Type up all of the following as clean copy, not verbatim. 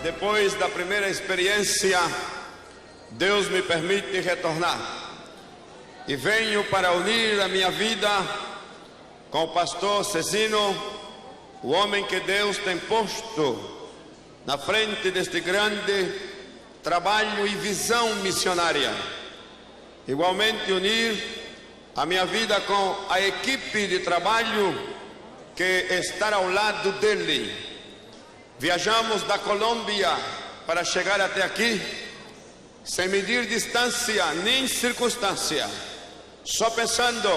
Depois da primeira experiência, Deus me permite retornar. E venho para unir a minha vida com o pastor Cezino, o homem que Deus tem posto na frente deste grande trabalho e visão missionária. Igualmente unir a minha vida com a equipe de trabalho que está ao lado dele. Viajamos da Colômbia para chegar até aqui, sem medir distância nem circunstância, só pensando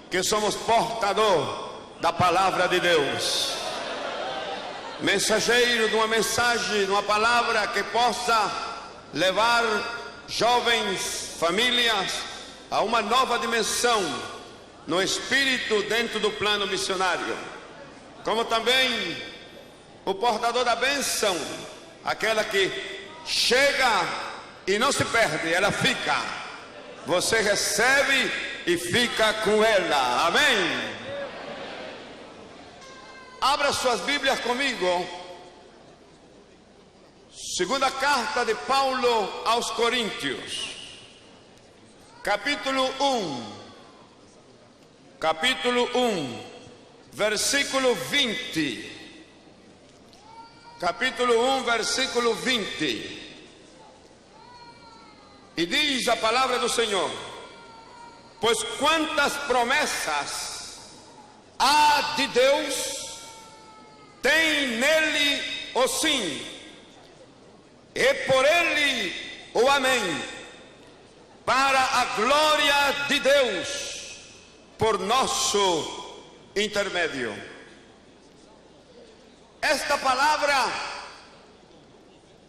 que somos portador da palavra de Deus, mensageiro de uma mensagem, de uma palavra que possa levar jovens, famílias a uma nova dimensão no espírito dentro do plano missionário, como também o portador da bênção, aquela que chega e não se perde, ela fica. Você recebe e fica com ela. Amém? Abra suas Bíblias comigo. Segunda carta de Paulo aos Coríntios, capítulo 1, versículo 20. Capítulo 1, versículo 20. E diz a palavra do Senhor: pois quantas promessas há de Deus, tem nele o sim, e por ele o amém, para a glória de Deus, por nosso intermédio. Esta palavra,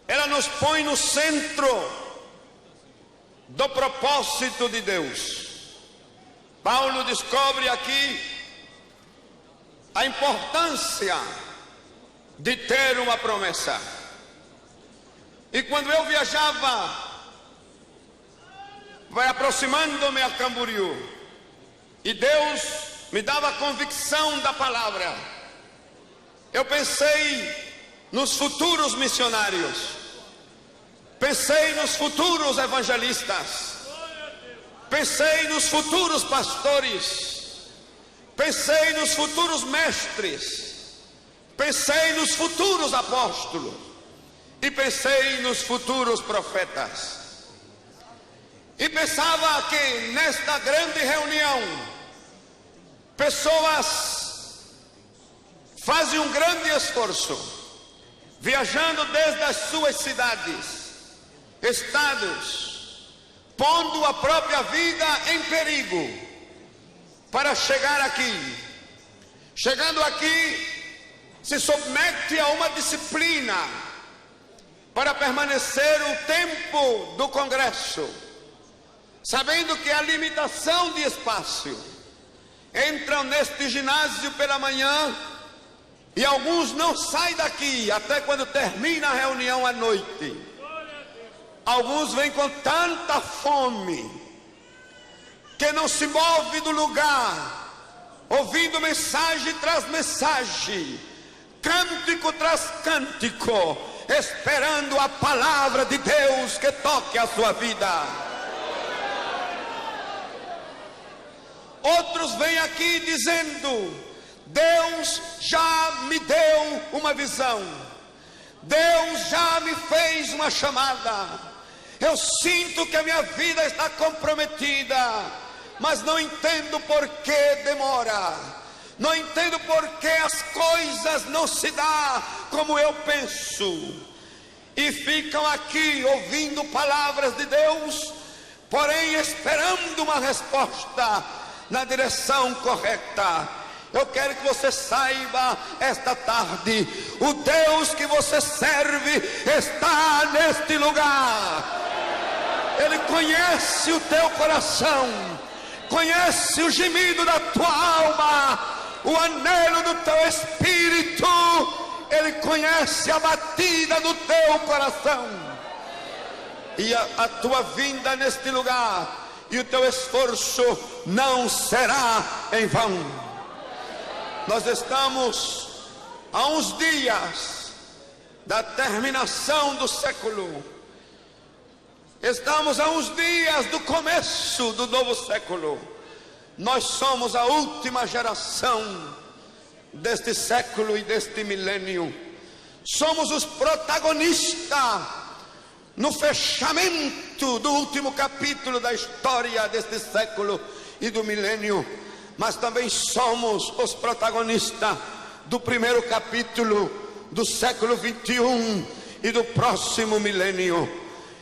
ela nos põe no centro do propósito de Deus. Paulo descobre aqui a importância de ter uma promessa. E quando eu viajava, vai aproximando-me a Camboriú, e Deus me dava a convicção da palavra, eu pensei nos futuros missionários, pensei nos futuros evangelistas, pensei nos futuros pastores, pensei nos futuros mestres, pensei nos futuros apóstolos e pensei nos futuros profetas. E pensava que nesta grande reunião, pessoas fazem um grande esforço, viajando desde as suas cidades, estados, pondo a própria vida em perigo para chegar aqui. Chegando aqui, se submete a uma disciplina para permanecer o tempo do congresso, sabendo que há limitação de espaço. Entram neste ginásio pela manhã e alguns não saem daqui até quando termina a reunião à noite. Alguns vêm com tanta fome que não se move do lugar, ouvindo mensagem tras mensagem, cântico tras cântico, esperando a palavra de Deus que toque a sua vida. Outros vêm aqui dizendo: Deus já me deu uma visão, Deus já me fez uma chamada, eu sinto que a minha vida está comprometida, mas não entendo por que demora, não entendo por que as coisas não se dão como eu penso, e ficam aqui ouvindo palavras de Deus, porém esperando uma resposta na direção correta. Eu quero que você saiba esta tarde: o Deus que você serve está neste lugar. Ele conhece o teu coração, conhece o gemido da tua alma, o anelo do teu espírito. Ele conhece a batida do teu coração. E a tua vinda neste lugar e o teu esforço não será em vão. Nós estamos há uns dias da terminação do século. Estamos a uns dias do começo do novo século. Nós somos a última geração deste século e deste milênio. Somos os protagonistas no fechamento do último capítulo da história deste século e do milênio, mas também somos os protagonistas do primeiro capítulo do século 21 e do próximo milênio.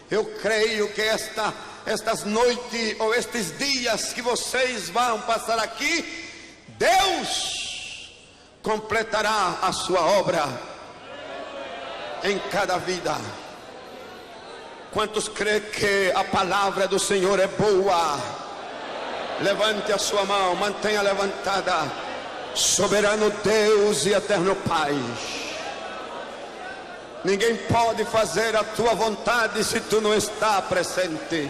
Eu creio que estas noites ou estes dias que vocês vão passar aqui, Deus completará a sua obra em cada vida. Quantos creem que a palavra do Senhor é boa? Levante a sua mão, mantenha levantada. Soberano Deus e eterno Pai, ninguém pode fazer a tua vontade se tu não está presente.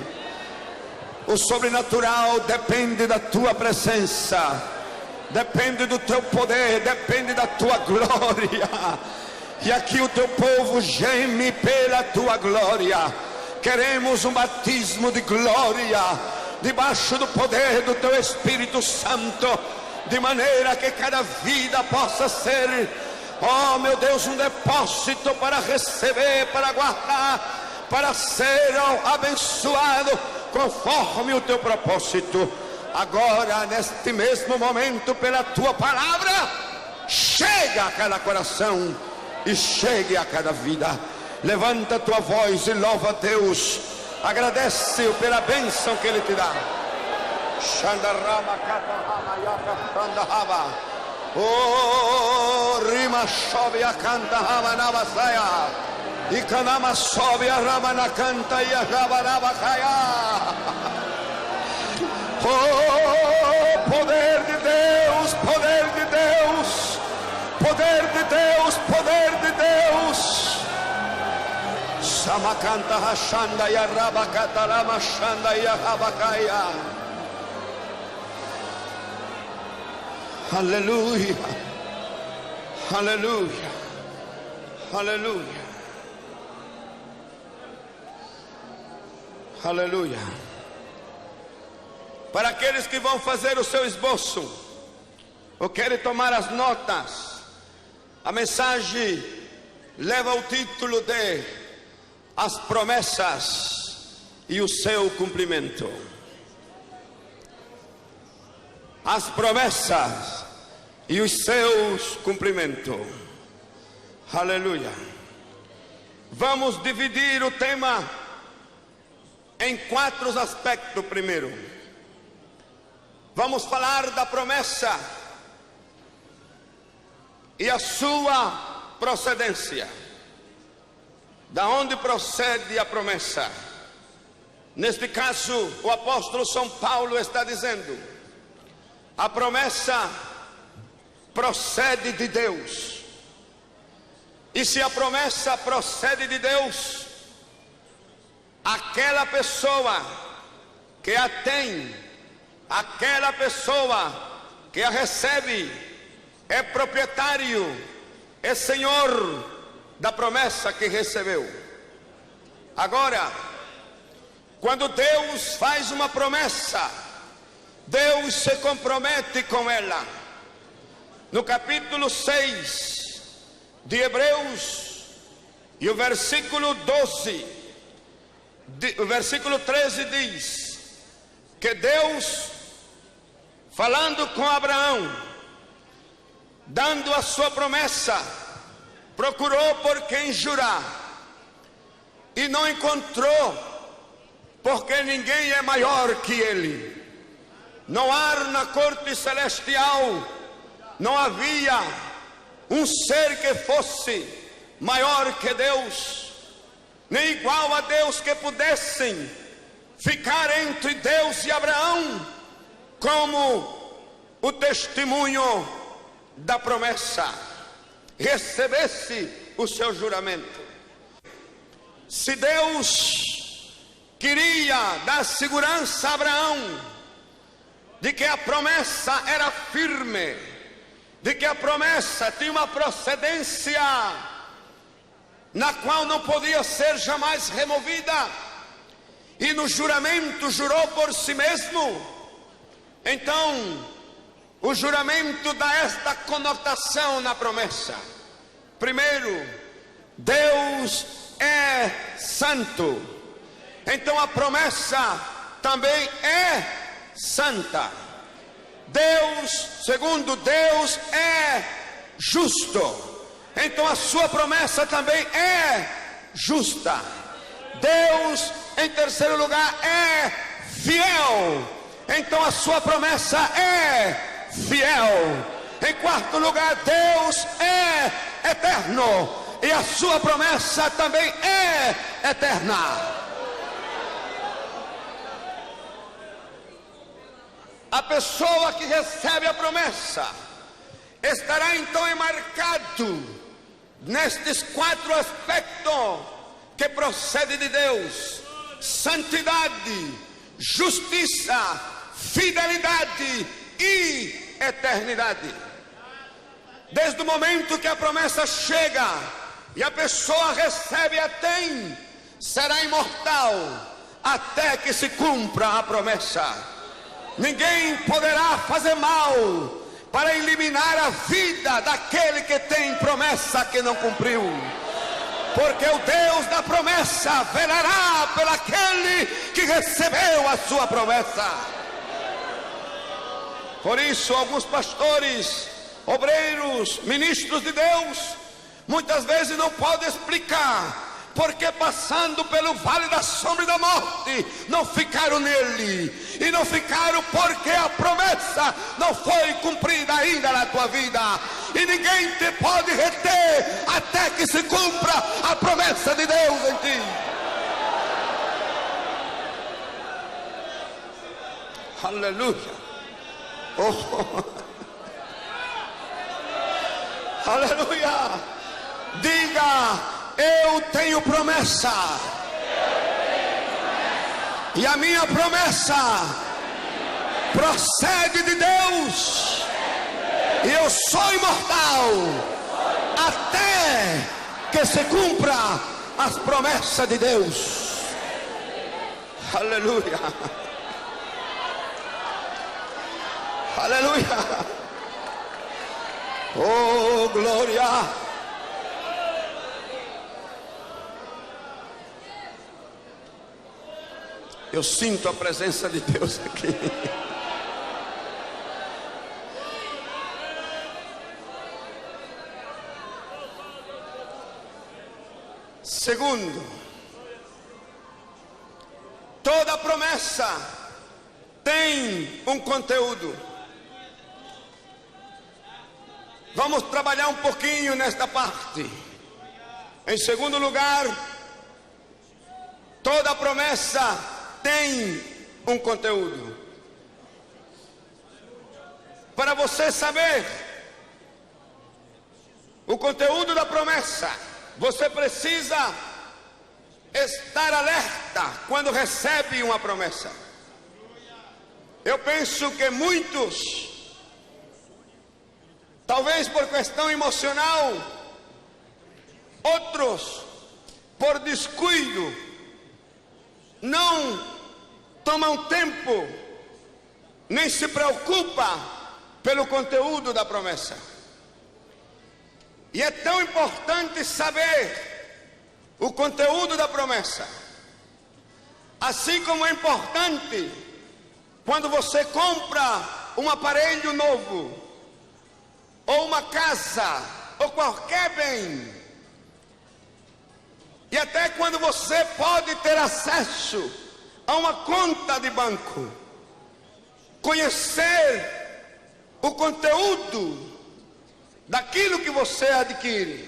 O sobrenatural depende da tua presença, depende do teu poder, depende da tua glória. E aqui o teu povo geme pela tua glória. Queremos um batismo de glória, debaixo do poder do teu Espírito Santo, de maneira que cada vida possa ser, oh meu Deus, um depósito para receber, para guardar, para ser abençoado conforme o teu propósito. Agora, neste mesmo momento, pela tua palavra, chega a cada coração e chegue a cada vida. Levanta a tua voz e louva a Deus. Agradece-o pela bênção que Ele te dá. Oh, rima sobe a canta rama na basaia. E canama sobe a rama na canta e a rama na basaia. Oh, poder de Deus, poder de Deus, poder de Deus, poder de Deus. Samakanta hashanda ya rabakata lama shanda ya habakaya. Aleluia, aleluia, aleluia, aleluia. Para aqueles que vão fazer o seu esboço ou querem tomar as notas, a mensagem leva o título de As Promessas e o Seu Cumprimento. As promessas e os seus cumprimentos. Aleluia. Vamos dividir o tema em 4 aspectos. Primeiro, vamos falar da promessa e a sua procedência. Da onde procede a promessa? Neste caso, o apóstolo São Paulo está dizendo: a promessa procede de Deus. E se a promessa procede de Deus, aquela pessoa que a tem, aquela pessoa que a recebe, é proprietário, é senhor da promessa que recebeu. Agora, quando Deus faz uma promessa, Deus se compromete com ela. No capítulo 6 de Hebreus, e o versículo 12, o versículo 13 diz que Deus, falando com Abraão, dando a sua promessa, procurou por quem jurar e não encontrou, porque ninguém é maior que ele. Não há na corte celestial, não havia um ser que fosse maior que Deus, nem igual a Deus, que pudessem ficar entre Deus e Abraão como o testemunho da promessa, recebesse o seu juramento. Se Deus queria dar segurança a Abraão de que a promessa era firme, de que a promessa tinha uma procedência na qual não podia ser jamais removida, e no juramento jurou por si mesmo. Então, o juramento dá esta conotação na promessa. Primeiro, Deus é santo. Então a promessa também é santa. Segundo, Deus é justo. Então a sua promessa também é justa. Deus, em terceiro lugar, é fiel. Então a sua promessa é fiel. Em quarto lugar, Deus é eterno, e a sua promessa também é eterna. A pessoa que recebe a promessa estará então enmarcado nestes 4 aspectos que procedem de Deus: santidade, justiça, fidelidade e eternidade. Desde o momento que a promessa chega e a pessoa recebe a tem, será imortal até que se cumpra a promessa. Ninguém poderá fazer mal para eliminar a vida daquele que tem promessa que não cumpriu, porque o Deus da promessa velará pelaquele que recebeu a sua promessa. Por isso, alguns pastores, obreiros, ministros de Deus, muitas vezes não podem explicar porque, passando pelo vale da sombra e da morte, não ficaram nele. E não ficaram porque a promessa não foi cumprida ainda na tua vida. E ninguém te pode reter até que se cumpra a promessa de Deus em ti. Aleluia. Oh. Aleluia. Diga: eu tenho promessa. E a minha promessa procede de Deus. E eu sou imortal até que se cumpra as promessas de Deus. Aleluia. Aleluia. Oh, glória. Eu sinto a presença de Deus aqui. Segundo, toda promessa tem um conteúdo. Vamos trabalhar um pouquinho nesta parte. Em segundo lugar, toda promessa tem um conteúdo. Para você saber o conteúdo da promessa, você precisa estar alerta quando recebe uma promessa. Eu penso que muitos, talvez por questão emocional, outros por descuido, não tomam tempo, nem se preocupa pelo conteúdo da promessa. E é tão importante saber o conteúdo da promessa, assim como é importante quando você compra um aparelho novo, ou uma casa, ou qualquer bem, e até quando você pode ter acesso a uma conta de banco, conhecer o conteúdo daquilo que você adquire.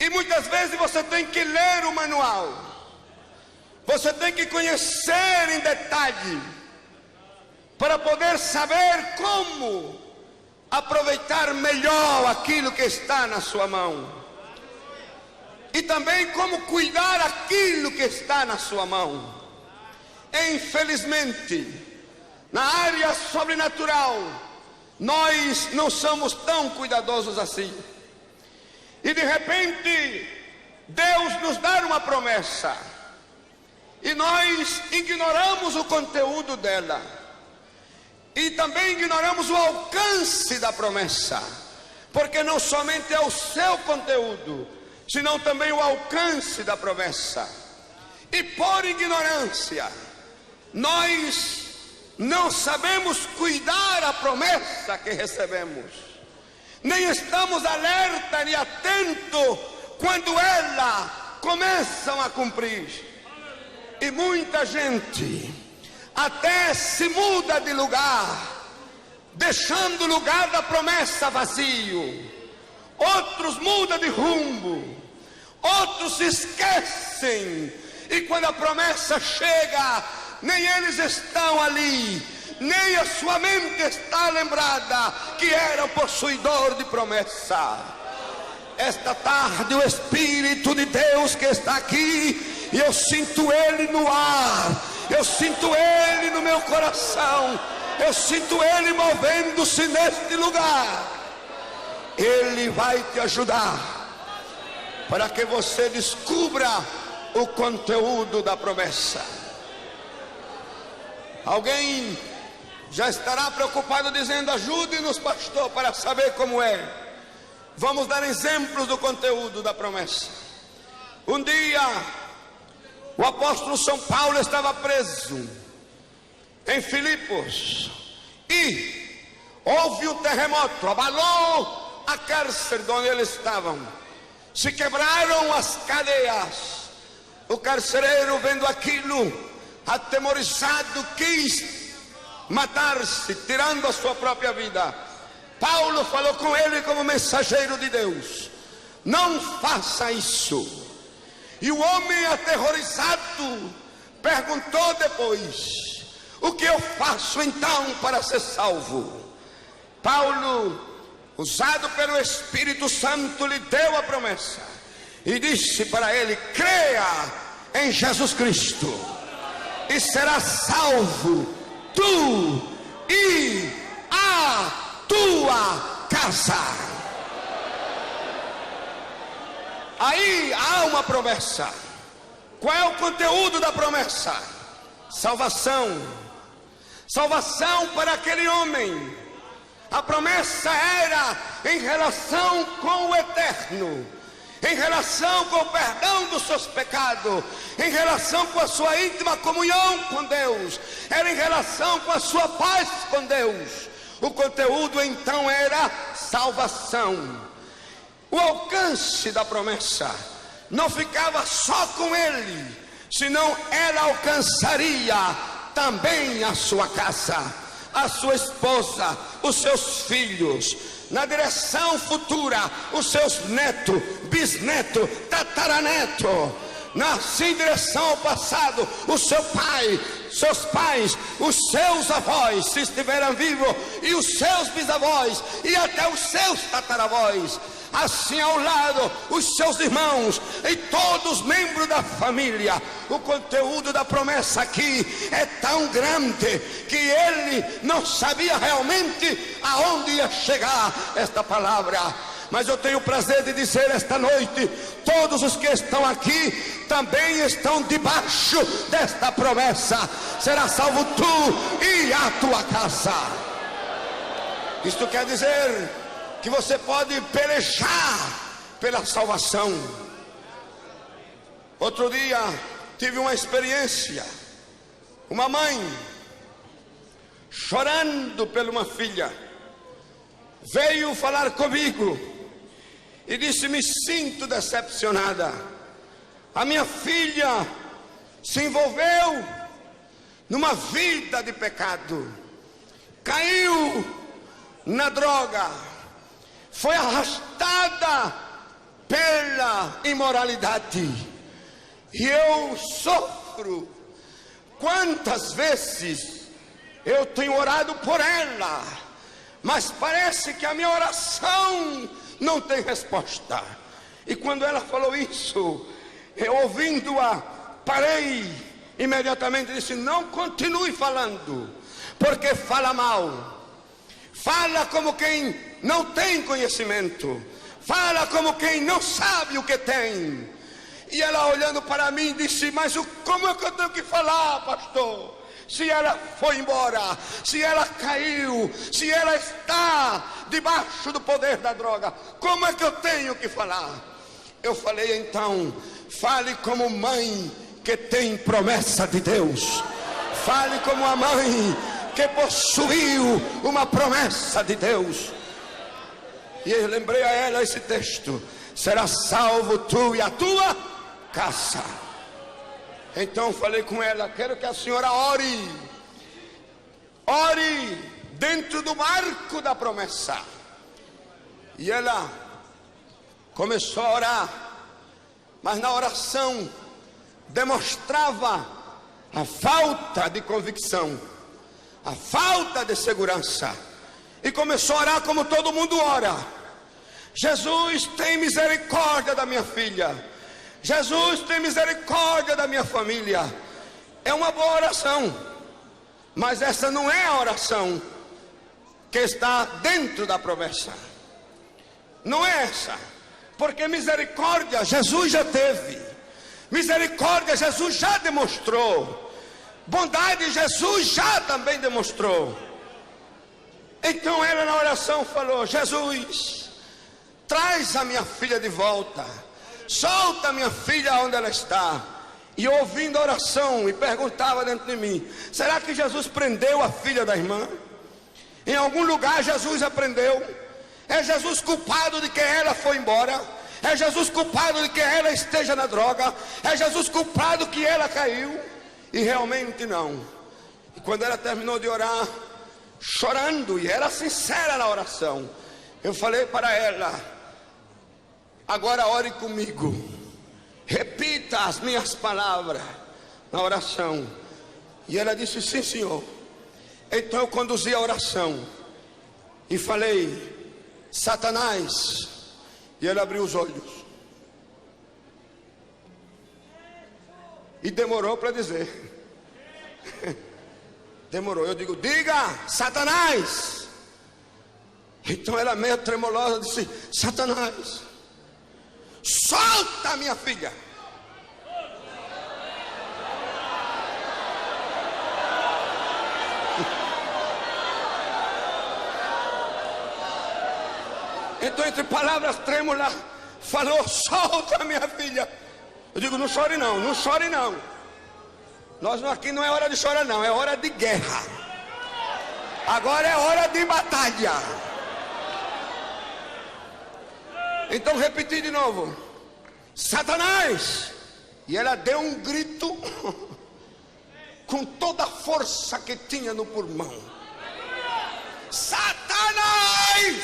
E muitas vezes você tem que ler o manual, você tem que conhecer em detalhe, para poder saber como aproveitar melhor aquilo que está na sua mão. E também como cuidar aquilo que está na sua mão. Infelizmente, na área sobrenatural, nós não somos tão cuidadosos assim. E de repente, Deus nos dá uma promessa, e nós ignoramos o conteúdo dela, e também ignoramos o alcance da promessa, porque não somente é o seu conteúdo, senão também o alcance da promessa. E por ignorância, nós não sabemos cuidar a promessa que recebemos, nem estamos alerta e atento quando ela começam a cumprir. E muita gente até se muda de lugar, deixando o lugar da promessa vazio. Outros mudam de rumo, outros se esquecem, e quando a promessa chega, nem eles estão ali, nem a sua mente está lembrada que era possuidor de promessa. Esta tarde o Espírito de Deus que está aqui, e eu sinto Ele no ar, eu sinto Ele no meu coração, eu sinto Ele movendo-se neste lugar. Ele vai te ajudar para que você descubra o conteúdo da promessa. Alguém já estará preocupado dizendo: ajude-nos, pastor, para saber como é. Vamos dar exemplos do conteúdo da promessa. Um dia, o apóstolo São Paulo estava preso em Filipos, e houve um terremoto, abalou a cárcere onde eles estavam, se quebraram as cadeias. O carcereiro, vendo aquilo, atemorizado, quis matar-se, tirando a sua própria vida. Paulo falou com ele como mensageiro de Deus: não faça isso. E o homem, aterrorizado, perguntou depois: o que eu faço então para ser salvo? Paulo, usado pelo Espírito Santo, lhe deu a promessa e disse para ele: creia em Jesus Cristo e serás salvo, tu e a tua casa. Aí há uma promessa. Qual é o conteúdo da promessa? Salvação. Salvação para aquele homem. A promessa era em relação com o eterno, em relação com o perdão dos seus pecados, em relação com a sua íntima comunhão com Deus, era em relação com a sua paz com Deus. O conteúdo então era salvação. O alcance da promessa não ficava só com ele, senão ela alcançaria também a sua casa, a sua esposa, os seus filhos, na direção futura, os seus netos, bisnetos, tataraneto, assim em direção ao passado, o seu pai, seus pais, os seus avós, se estiverem vivos, e os seus bisavós, e até os seus tataravós, assim ao lado, os seus irmãos, e todos membros da família. O conteúdo da promessa aqui é tão grande que ele não sabia realmente aonde ia chegar esta palavra. Mas eu tenho o prazer de dizer esta noite: todos os que estão aqui também estão debaixo desta promessa. Será salvo tu e a tua casa. Isto quer dizer que você pode pelejar pela salvação. Outro dia tive uma experiência. Uma mãe, chorando por uma filha, veio falar comigo e disse: me sinto decepcionada. A minha filha se envolveu numa vida de pecado, caiu na droga, foi arrastada pela imoralidade, e eu sofro. Quantas vezes eu tenho orado por ela, mas parece que a minha oração não tem resposta. E quando ela falou isso, eu, ouvindo-a, parei imediatamente e disse: não continue falando, porque fala mal, fala como quem não tem conhecimento, Fala como quem não sabe o que tem. E ela olhando para mim disse: mas como é que eu tenho que falar, pastor? Se ela foi embora, se ela caiu, se ela está debaixo do poder da droga, como é que eu tenho que falar? Eu falei: então, fale como mãe que tem promessa de Deus. Fale como a mãe que possuiu uma promessa de Deus. E eu lembrei a ela esse texto: será salvo tu e a tua casa. Então falei com ela: quero que a senhora ore dentro do marco da promessa. E ela começou a orar, mas na oração demonstrava a falta de convicção, a falta de segurança, e começou a orar como todo mundo ora: Jesus, tem misericórdia da minha filha. Jesus, tem misericórdia da minha família. É uma boa oração, mas essa não é a oração que está dentro da promessa. Não é essa, porque misericórdia Jesus já teve, misericórdia Jesus já demonstrou, bondade Jesus já também demonstrou. Então ela na oração falou: Jesus, traz a minha filha de volta, solta a minha filha onde ela está. E eu, ouvindo a oração, e perguntava dentro de mim: será que Jesus prendeu a filha da irmã? Em algum lugar Jesus a prendeu? É Jesus culpado de que ela foi embora? É Jesus culpado de que ela esteja na droga? É Jesus culpado que ela caiu? E realmente não. E quando ela terminou de orar, chorando, e era sincera na oração, eu falei para ela: agora ore comigo, repita as minhas palavras na oração. E ela disse: sim, senhor. Então eu conduzi a oração e falei: Satanás. E ele abriu os olhos e demorou para dizer. Demorou. Eu digo: diga, Satanás. Então ela, meio tremolosa, disse: Satanás, solta minha filha. Então, entre palavras trêmulas, falou: solta minha filha. Eu digo: não chore não, não chore não. Nós aqui não é hora de chorar não, é hora de guerra. Agora é hora de batalha. Então repeti de novo: Satanás. E ela deu um grito com toda a força que tinha no pulmão: Satanás,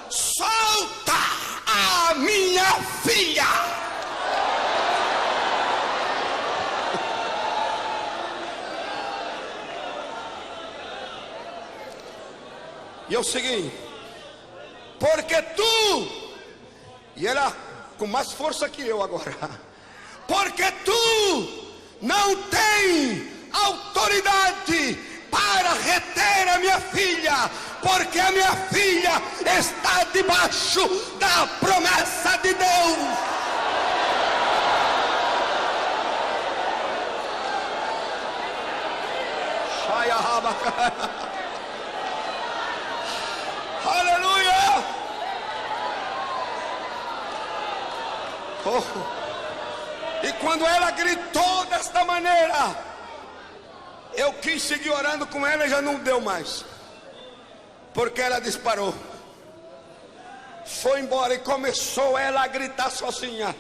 solta a minha filha. E eu segui: porque tu, e ela com mais força que eu agora, porque tu não tem autoridade para reter a minha filha, porque a minha filha está debaixo da promessa de Deus. Aleluia. Oh. E quando ela gritou desta maneira, eu quis seguir orando com ela e já não deu mais, porque ela disparou, foi embora e começou ela a gritar sozinha: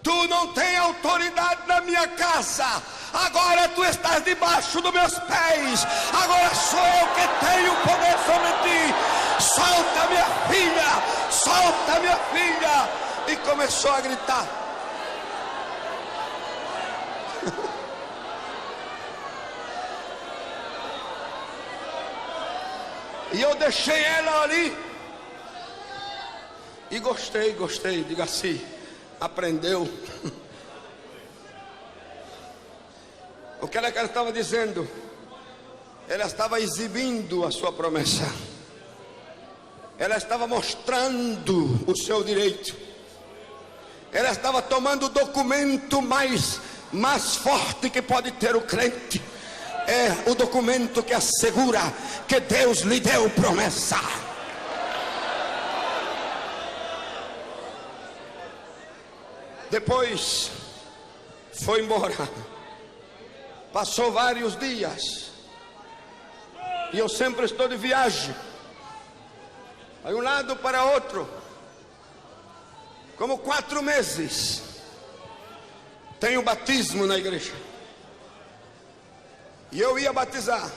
tu não tem autoridade na minha casa, agora tu estás debaixo dos meus pés, agora sou eu que tenho poder sobre ti, solta minha filha, solta minha filha. E começou a gritar. E eu deixei ela ali. E gostei, diga assim, aprendeu. O que ela estava dizendo? Ela estava exibindo a sua promessa. ela estava mostrando o seu direito. Ela estava tomando o documento mais forte que pode ter o crente. É o documento que assegura que Deus lhe deu promessa. Depois foi embora. Passou vários dias. E eu sempre estou de viagem, de um lado para outro, como 4 meses. Tenho batismo na igreja. E eu ia batizar.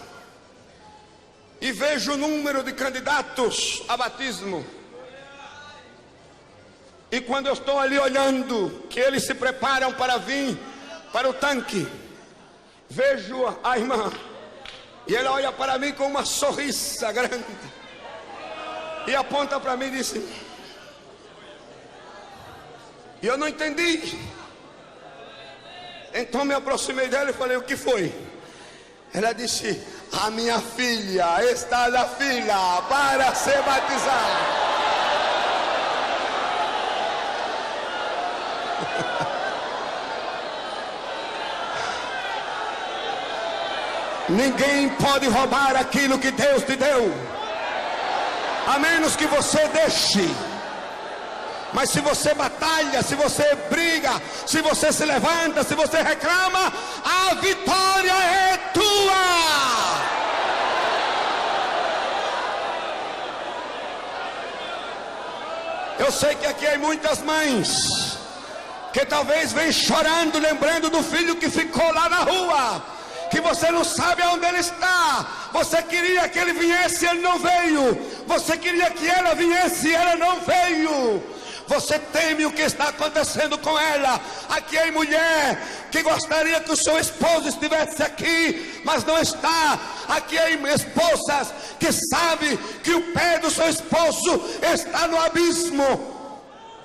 E vejo o número de candidatos a batismo. E quando eu estou ali olhando, que eles se preparam para vir para o tanque, vejo a irmã. E ela olha para mim com uma sorriça grande. E aponta para mim e disse. E eu não entendi. Então me aproximei dela e falei, o que foi? Ela disse, a minha filha está na fila para ser batizada. Ninguém pode roubar aquilo que Deus te deu, a menos que você deixe. Mas se você batalha, se você briga, se você se levanta, se você reclama, a vitória é tua. Eu sei que aqui há muitas mães que talvez vêm chorando, lembrando do filho que ficou lá na rua, que você não sabe aonde ele está. Você queria que ele viesse, ele não veio. Você queria que ela viesse, ela não veio. Você teme o que está acontecendo com ela. Aqui é mulher que gostaria que o seu esposo estivesse aqui, mas não está. Aqui é esposas que sabem que o pé do seu esposo está no abismo.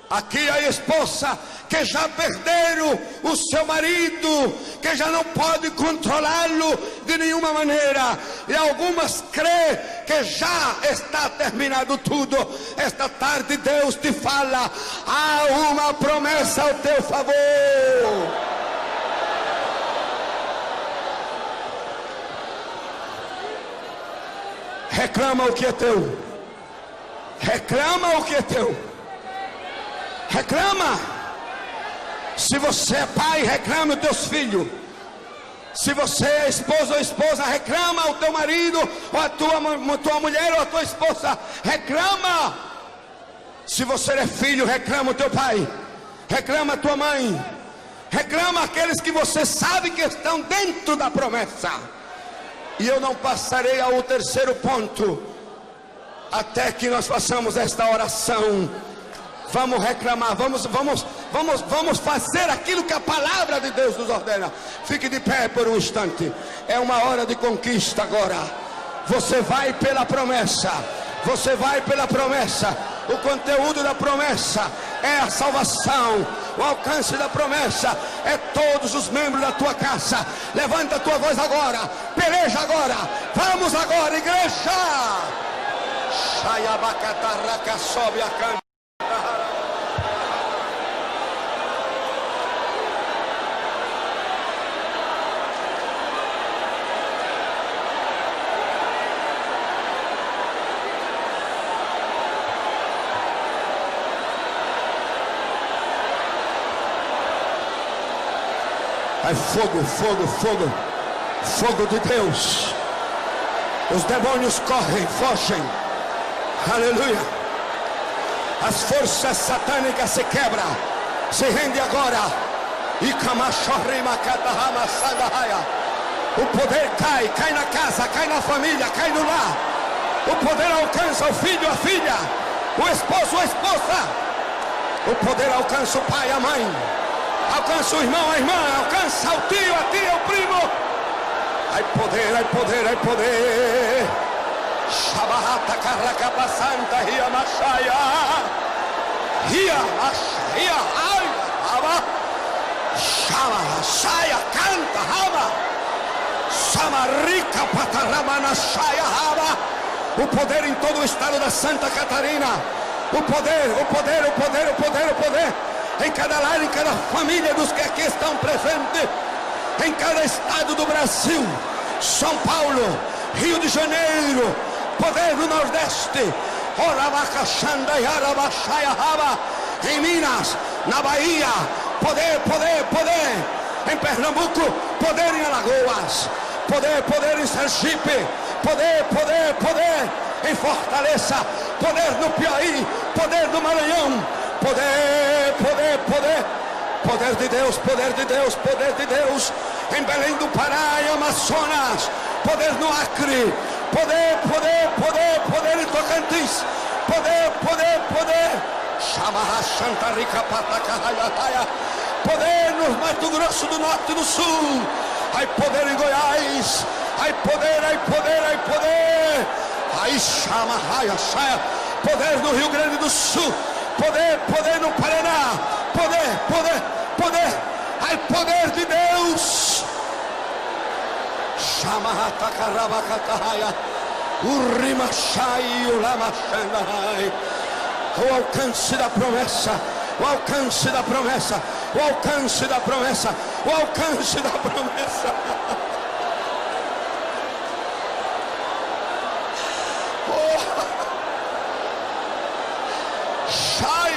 Aqui a esposa que já perderam o seu marido, que já não pode controlá-lo de nenhuma maneira. E algumas creem que já está terminado tudo. Esta tarde Deus te fala, há uma promessa ao teu favor. Reclama o que é teu. Reclama o que é teu. Reclama. Se você é pai, reclama os teus filhos. Se você é esposo ou esposa, reclama o teu marido, ou a tua mulher ou a tua esposa, reclama. Se você é filho, reclama o teu pai, reclama a tua mãe, reclama aqueles que você sabe que estão dentro da promessa. E eu não passarei ao terceiro ponto até que nós façamos esta oração. Vamos reclamar, vamos fazer aquilo que a palavra de Deus nos ordena. Fique de pé por um instante. É uma hora de conquista agora. Você vai pela promessa. Você vai pela promessa. O conteúdo da promessa é a salvação. O alcance da promessa é todos os membros da tua casa. Levanta a tua voz agora. Peleja agora. Vamos agora, igreja. Shayabacatarraca, sobe a canta. É fogo, fogo, fogo, fogo de Deus. Os demônios correm, fogem. Aleluia. As forças satânicas se quebram. Se rende agora. O poder cai na casa, cai na família, cai no lar. O poder alcança o filho, a filha, o esposo, a esposa. O poder alcança o pai, a mãe. Alcança o irmão, a irmã, alcança o tio, a tia, o primo. Ai poder, ai poder, ai poder. Shabahata Karakapa Santa Ria Machaya. Ria Machaya, ai, Aba. Shama, Shaya, canta, Aba. Samarika Pataramana Shaya, Aba. o poder em todo o estado da Santa Catarina, o poder, o poder, o poder, o poder, o poder, em cada lar, em cada família dos que aqui estão presentes, em cada estado do Brasil, São Paulo, Rio de Janeiro, poder no Nordeste, em Minas, na Bahia, poder, poder, poder, em Pernambuco, poder em Alagoas, poder, poder em Sergipe, poder, poder, poder em Fortaleza, poder no Piauí, poder no Maranhão, poder, poder, poder, poder de Deus, poder de Deus, poder de Deus em Belém do Pará e Amazonas, poder no Acre, poder, poder, poder, poder em Tocantins, poder, poder, poder, Chamaha Santa Rica Patacarraia, poder no Mato Grosso do Norte e do Sul, ai poder em Goiás, ai poder, ai poder, ai poder, ai chama, ai saia, poder no Rio Grande do Sul, poder, poder no Paraná, poder, poder, poder, ai poder de Deus, chama Hatacarabacataia, Urimachai, Ulamachandai, o alcance da promessa, o alcance da promessa, o alcance da promessa, o alcance da promessa. Oh. Sai.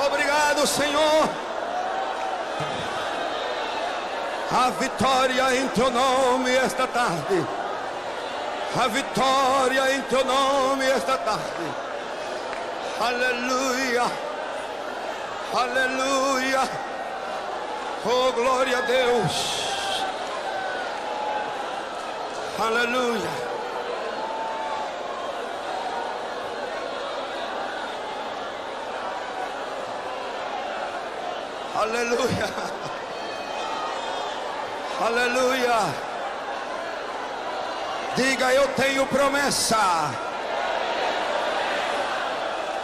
Obrigado, Senhor. A vitória em teu nome esta tarde. A vitória em teu nome esta tarde. Aleluia. Aleluia. Oh, glória a Deus. Aleluia. Aleluia. Aleluia. Diga: eu tenho promessa.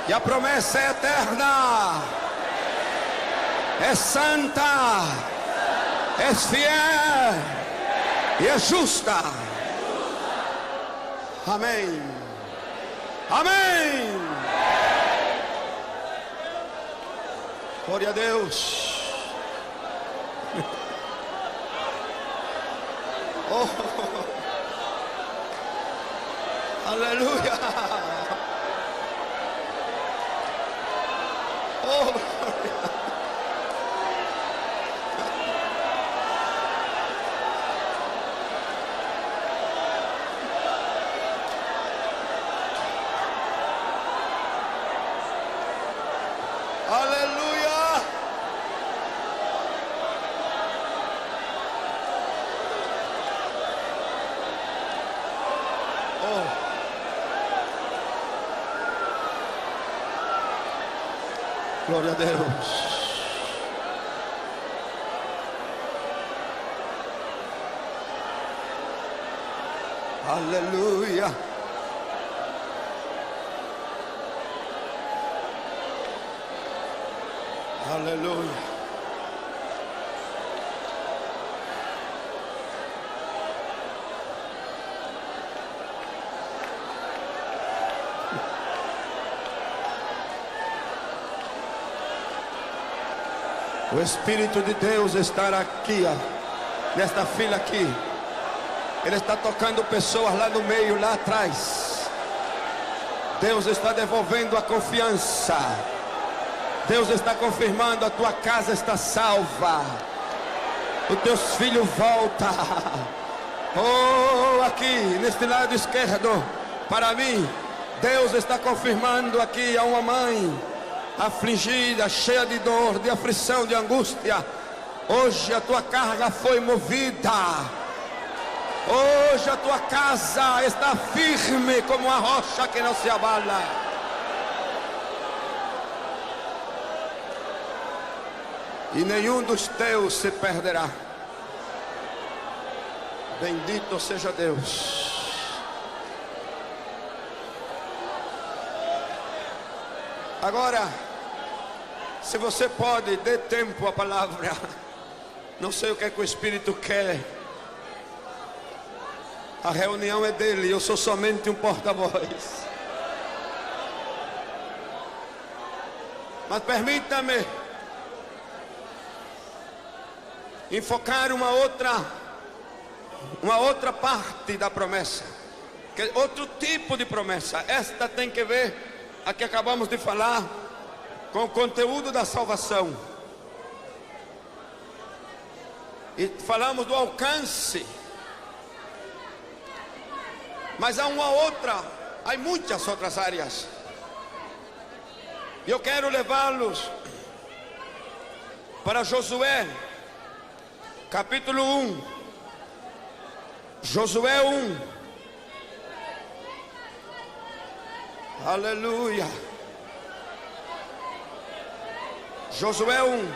E a promessa é eterna, é santa, é fiel e é justa. Amém. Amém. Glória a Deus. Oh. Aleluia. Oh, aleluia. Oh. Glória a Deus. Aleluia. Aleluia. O Espírito de Deus está aqui, ó, nesta fila aqui. Ele está tocando pessoas lá no meio, lá atrás. Deus está devolvendo a confiança. Deus está confirmando: a tua casa está salva, os teus filhos voltam. Oh, aqui neste lado esquerdo, para mim, Deus está confirmando aqui a uma mãe afligida, cheia de dor, de aflição, de angústia, hoje a tua carga foi movida. Hoje a tua casa está firme como a rocha que não se abala. E nenhum dos teus se perderá. Bendito seja Deus. Agora, se você pode, dê tempo à palavra. Não sei o que é que o Espírito quer. A reunião é dele, eu sou somente um porta-voz. Mas permita-me enfocar uma outra parte da promessa, que é outro tipo de promessa. Esta tem que ver, a que acabamos de falar, com o conteúdo da salvação. E falamos do alcance. Mas há muitas outras áreas. E eu quero levá-los para Josué, capítulo 1. Josué 1. Aleluia. Josué 1.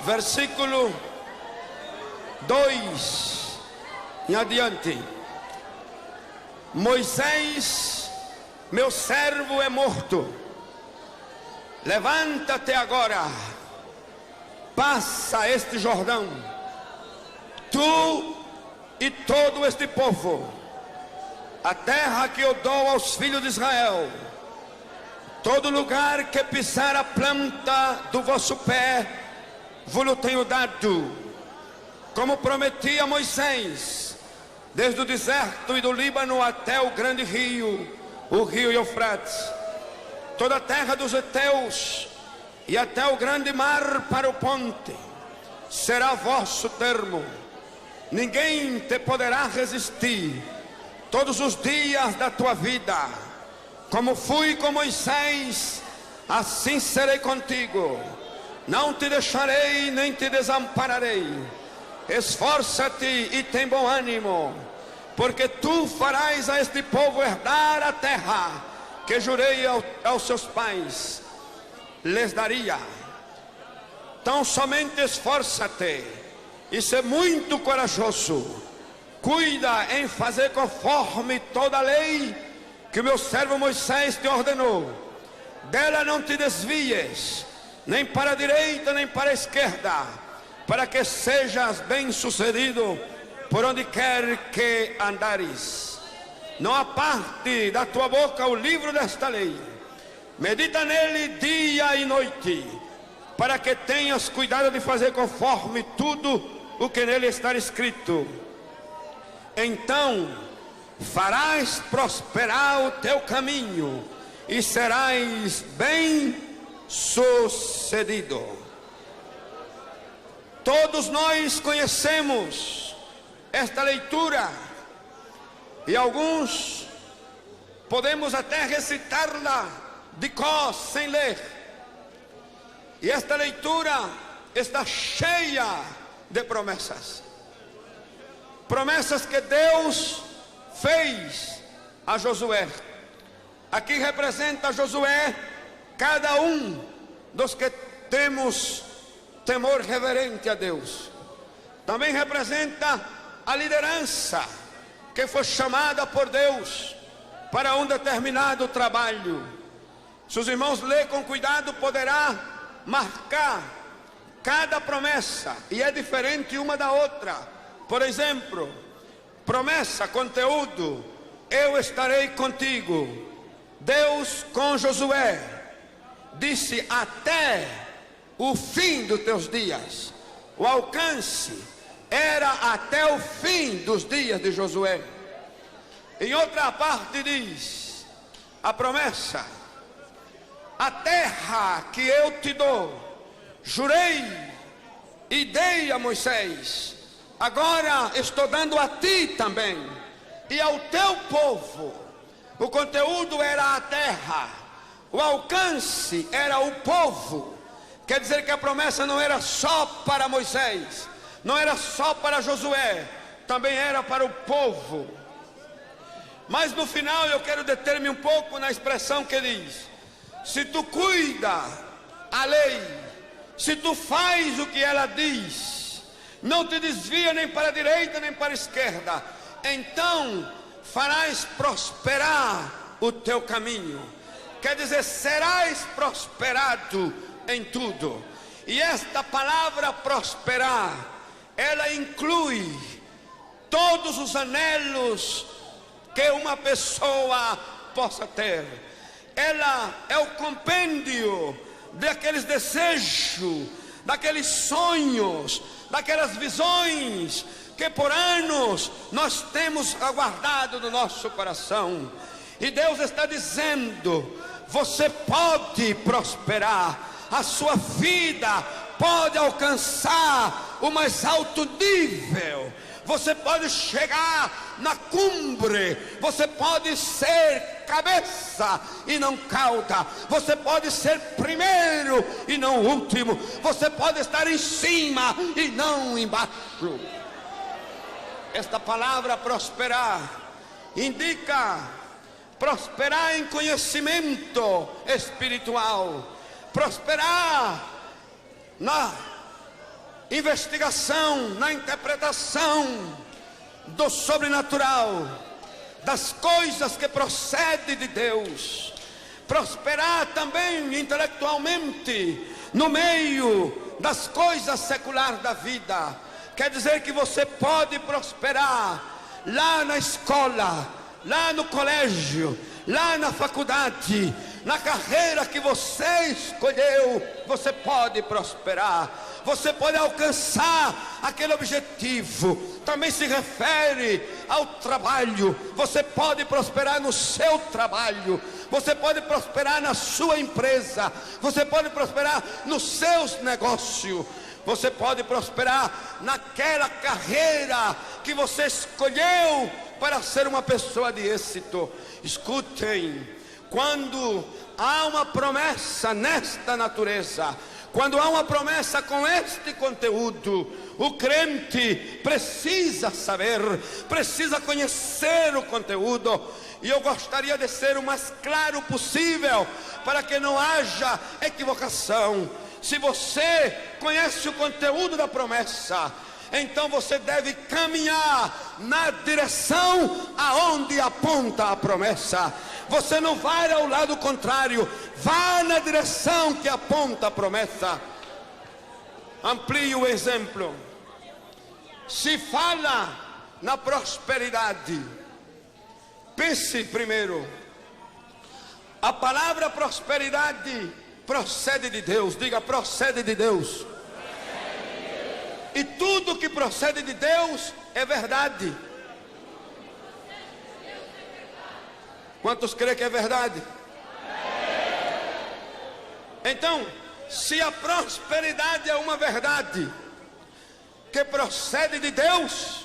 Versículo 2 em adiante. Moisés, meu servo, é morto. Levanta-te agora, passa este Jordão, tu e todo este povo, a terra que eu dou aos filhos de Israel. Todo lugar que pisar a planta do vosso pé, vos tenho dado, como prometi a Moisés, desde o deserto e do Líbano até o grande rio, o rio Eufrates. Toda a terra dos heteus e até o grande mar para o ponte será vosso termo. Ninguém te poderá resistir todos os dias da tua vida. Como fui com Moisés, assim serei contigo. Não te deixarei nem te desampararei. Esforça-te e tem bom ânimo, porque tu farás a este povo herdar a terra que jurei aos seus pais, lhes daria. Então somente esforça-te e ser muito corajoso. Cuida em fazer conforme toda a lei que o meu servo Moisés te ordenou. Dela não te desvies, nem para a direita nem para a esquerda, para que sejas bem sucedido por onde quer que andares. Não aparte da tua boca o livro desta lei. Medita nele dia e noite, para que tenhas cuidado de fazer conforme tudo o que nele está escrito. Então farás prosperar o teu caminho e serás bem sucedido. Todos nós conhecemos esta leitura e alguns podemos até recitá-la de cor, sem ler. E esta leitura está cheia de promessas. Promessas que Deus fez a Josué. Aqui representa Josué cada um dos que temos temor reverente a Deus. Também representa a liderança que foi chamada por Deus para um determinado trabalho. Se os irmãos lerem com cuidado, poderá marcar cada promessa, e é diferente uma da outra. Por exemplo, promessa, conteúdo: eu estarei contigo. Deus com Josué disse: até o fim dos teus dias. O alcance era até o fim dos dias de Josué. Em outra parte diz a promessa: a terra que eu te dou, jurei e dei a Moisés, agora estou dando a ti também e ao teu povo. O conteúdo era a terra, o alcance era o povo. Quer dizer que a promessa não era só para Moisés, não era só para Josué, também era para o povo. Mas no final eu quero deter-me um pouco na expressão que diz: se tu cuida a lei, se tu faz o que ela diz, não te desvia nem para a direita nem para a esquerda, então farás prosperar o teu caminho. Quer dizer, serás prosperado em tudo. E esta palavra prosperar, ela inclui todos os anelos que uma pessoa possa ter. Ela é o compêndio daqueles desejos, daqueles sonhos, daquelas visões que por anos nós temos aguardado no nosso coração. E Deus está dizendo: você pode prosperar, a sua vida pode alcançar o mais alto nível, você pode chegar na cumbre, você pode ser cabeça e não cauda, você pode ser primeiro e não último, você pode estar em cima e não embaixo. Esta palavra prosperar indica prosperar em conhecimento espiritual, prosperar na investigação, na interpretação do sobrenatural, das coisas que procedem de Deus, prosperar também intelectualmente no meio das coisas seculares da vida. Quer dizer que você pode prosperar lá na escola, lá no colégio, lá na faculdade, na carreira que você escolheu, você pode prosperar, você pode alcançar aquele objetivo. Também se refere ao trabalho, você pode prosperar no seu trabalho, você pode prosperar na sua empresa, você pode prosperar nos seus negócios, você pode prosperar naquela carreira que você escolheu para ser uma pessoa de êxito. Escutem, quando há uma promessa nesta natureza, quando há uma promessa com este conteúdo, o crente precisa saber, precisa conhecer o conteúdo. E eu gostaria de ser o mais claro possível, para que não haja equivocação. Se você conhece o conteúdo da promessa, então você deve caminhar na direção aonde aponta a promessa. Você não vai ao lado contrário, vá na direção que aponta a promessa. Amplie o exemplo. Se fala na prosperidade, pense primeiro, a palavra prosperidade procede de Deus. Diga: procede de Deus. E tudo que procede de Deus é verdade. Quantos creem que é verdade? Então, se a prosperidade é uma verdade que procede de Deus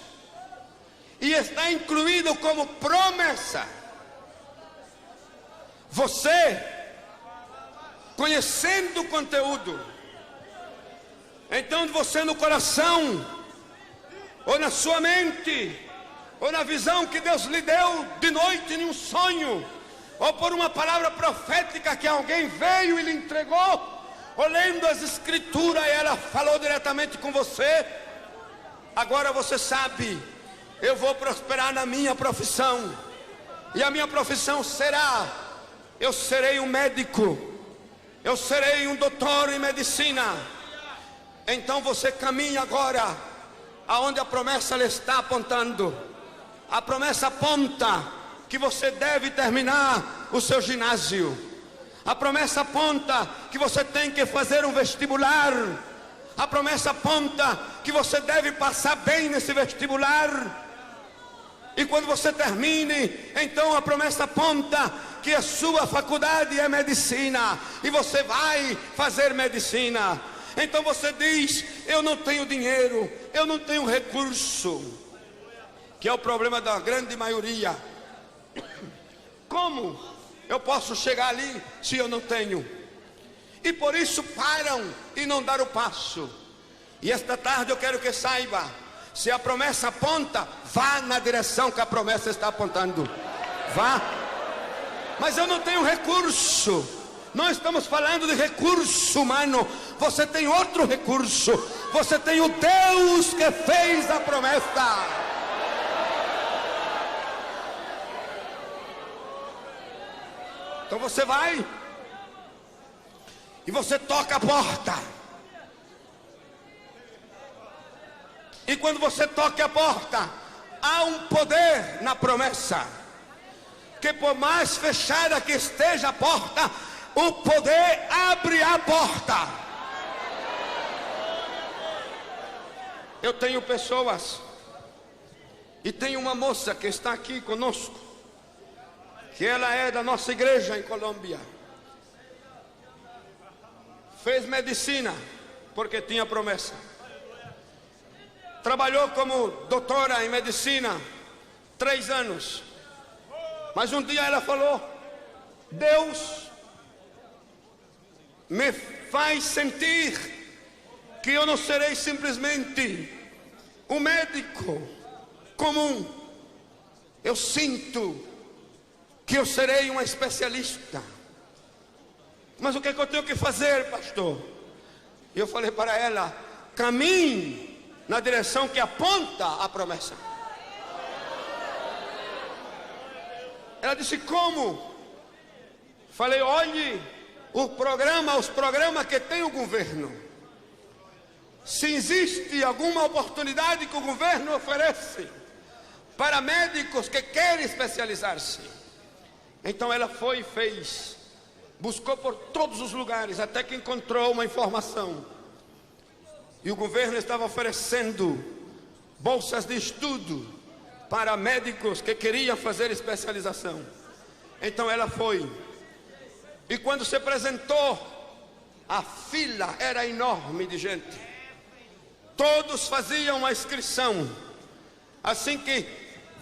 e está incluído como promessa, você, conhecendo o conteúdo, então você no coração, ou na sua mente, ou na visão que Deus lhe deu de noite em um sonho, ou por uma palavra profética que alguém veio e lhe entregou, ou lendo as escrituras e ela falou diretamente com você, agora você sabe: eu vou prosperar na minha profissão, e a minha profissão será, eu serei um médico, eu serei um doutor em medicina. Então você caminha agora aonde a promessa lhe está apontando. A promessa aponta que você deve terminar o seu ginásio. A promessa aponta que você tem que fazer um vestibular. A promessa aponta que você deve passar bem nesse vestibular. E quando você termine, então a promessa aponta que a sua faculdade é medicina e você vai fazer medicina. Então você diz: eu não tenho dinheiro, eu não tenho recurso, que é o problema da grande maioria. Como eu posso chegar ali se eu não tenho? E por isso param e não dão o passo. E esta tarde eu quero que saiba, se a promessa aponta, vá na direção que a promessa está apontando. Vá. Mas eu não tenho recurso. Não estamos falando de recurso humano. Você tem outro recurso. Você tem o Deus que fez a promessa. Então você vai e você toca a porta. E quando você toca a porta, há um poder na promessa, que por mais fechada que esteja a porta, o poder abre a porta. Eu tenho pessoas, e tem uma moça que está aqui conosco, que ela é da nossa igreja em Colômbia. Fez medicina, porque tinha promessa. Trabalhou como doutora em medicina 3 anos. Mas um dia ela falou: Deus me faz sentir que eu não serei simplesmente um médico comum. Eu sinto que eu serei uma especialista. Mas o que é que eu tenho que fazer, pastor? E eu falei para ela: caminhe na direção que aponta a promessa. Ela disse: como? Falei: olhe os programas que tem o governo. Se existe alguma oportunidade que o governo oferece para médicos que querem especializar-se. Então ela foi e fez. Buscou por todos os lugares, até que encontrou uma informação. E o governo estava oferecendo bolsas de estudo para médicos que queriam fazer especialização. Então ela foi. E quando se apresentou, a fila era enorme de gente. Todos faziam a inscrição. Assim que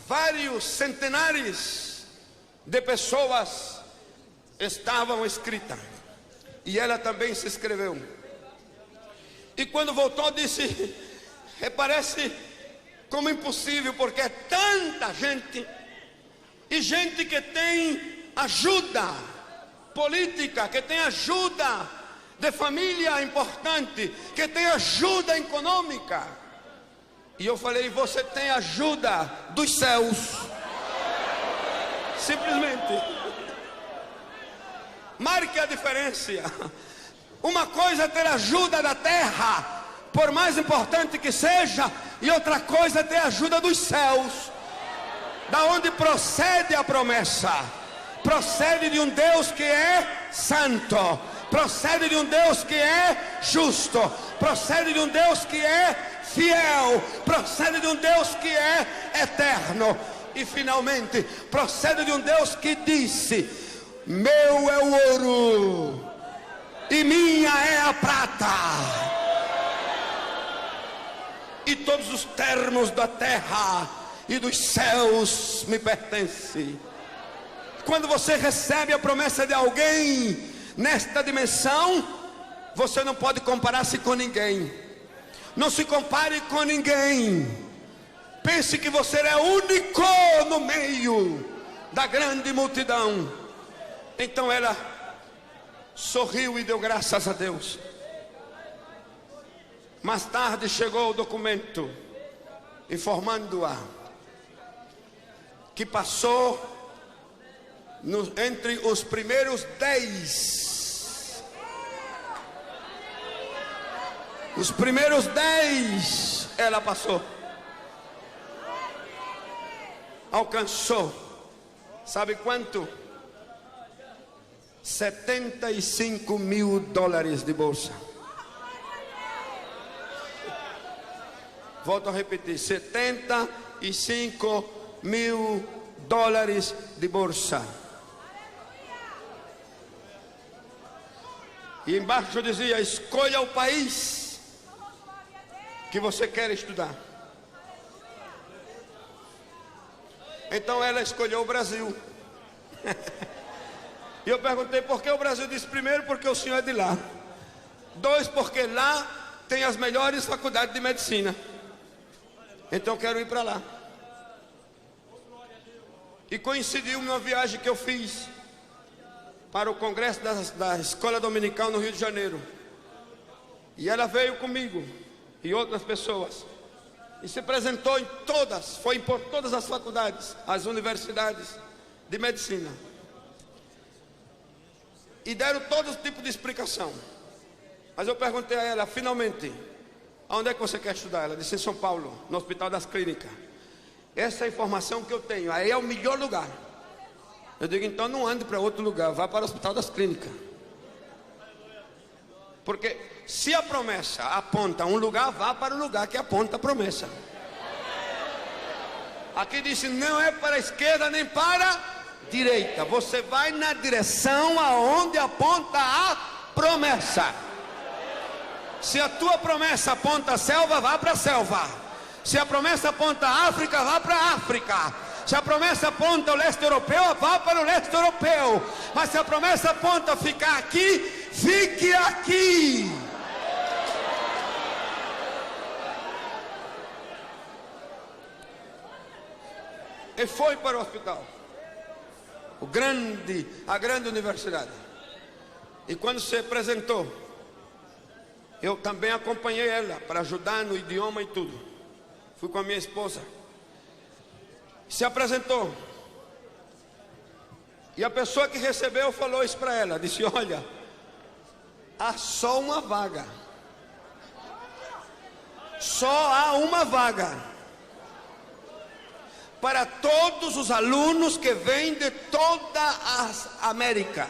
vários centenares de pessoas estavam inscritas. E ela também se inscreveu. E quando voltou disse: parece como impossível, porque é tanta gente. E gente que tem ajuda política, que tem ajuda de família importante, que tem ajuda econômica. E eu falei: você tem ajuda dos céus. Simplesmente. Marque a diferença. Uma coisa é ter ajuda da terra, por mais importante que seja, e outra coisa é ter ajuda dos céus, da onde procede a promessa. Procede de um Deus que é santo, procede de um Deus que é justo, procede de um Deus que é fiel, procede de um Deus que é eterno. E finalmente procede de um Deus que disse: meu é o ouro e minha é a prata, e todos os termos da terra e dos céus me pertencem. Quando você recebe a promessa de alguém nesta dimensão, você não pode comparar-se com ninguém. Não se compare com ninguém. Pense que você é único no meio da grande multidão. Então ela sorriu e deu graças a Deus. Mais tarde chegou o documento informando-a que passou entre os primeiros 10. Os primeiros 10 ela passou. Alcançou. Sabe quanto? $75 mil de bolsa. Volto a repetir: $75 mil de bolsa. E embaixo dizia: escolha o país que você quer estudar. Então ela escolheu o Brasil. E eu perguntei por que o Brasil. Disse: primeiro, porque o senhor é de lá. 2, porque lá tem as melhores faculdades de medicina. Então eu quero ir para lá. E coincidiu uma viagem que eu fiz para o congresso da Escola Dominical no Rio de Janeiro. E ela veio comigo e outras pessoas. E se apresentou em todas, foi por todas as faculdades, as universidades de medicina. E deram todo tipo de explicação. Mas eu perguntei a ela, finalmente, aonde é que você quer estudar? Ela disse: em São Paulo, no Hospital das Clínicas. Essa é a informação que eu tenho, aí é o melhor lugar. Eu digo: então não ande para outro lugar, vá para o Hospital das Clínicas. Porque se a promessa aponta um lugar, vá para o lugar que aponta a promessa. Aqui disse: não é para a esquerda nem para a direita. Você vai na direção aonde aponta a promessa. Se a tua promessa aponta a selva, vá para a selva. Se a promessa aponta a África, vá para a África. Se a promessa aponta ao leste europeu, vá para o leste europeu. Mas se a promessa aponta a ficar aqui, fique aqui. E foi para o hospital, a grande universidade. E quando se apresentou, eu também acompanhei ela para ajudar no idioma e tudo. Fui com a minha esposa. Se apresentou. E a pessoa que recebeu falou isso para ela. Disse: olha, há só uma vaga. Só há uma vaga para todos os alunos que vêm de toda a América.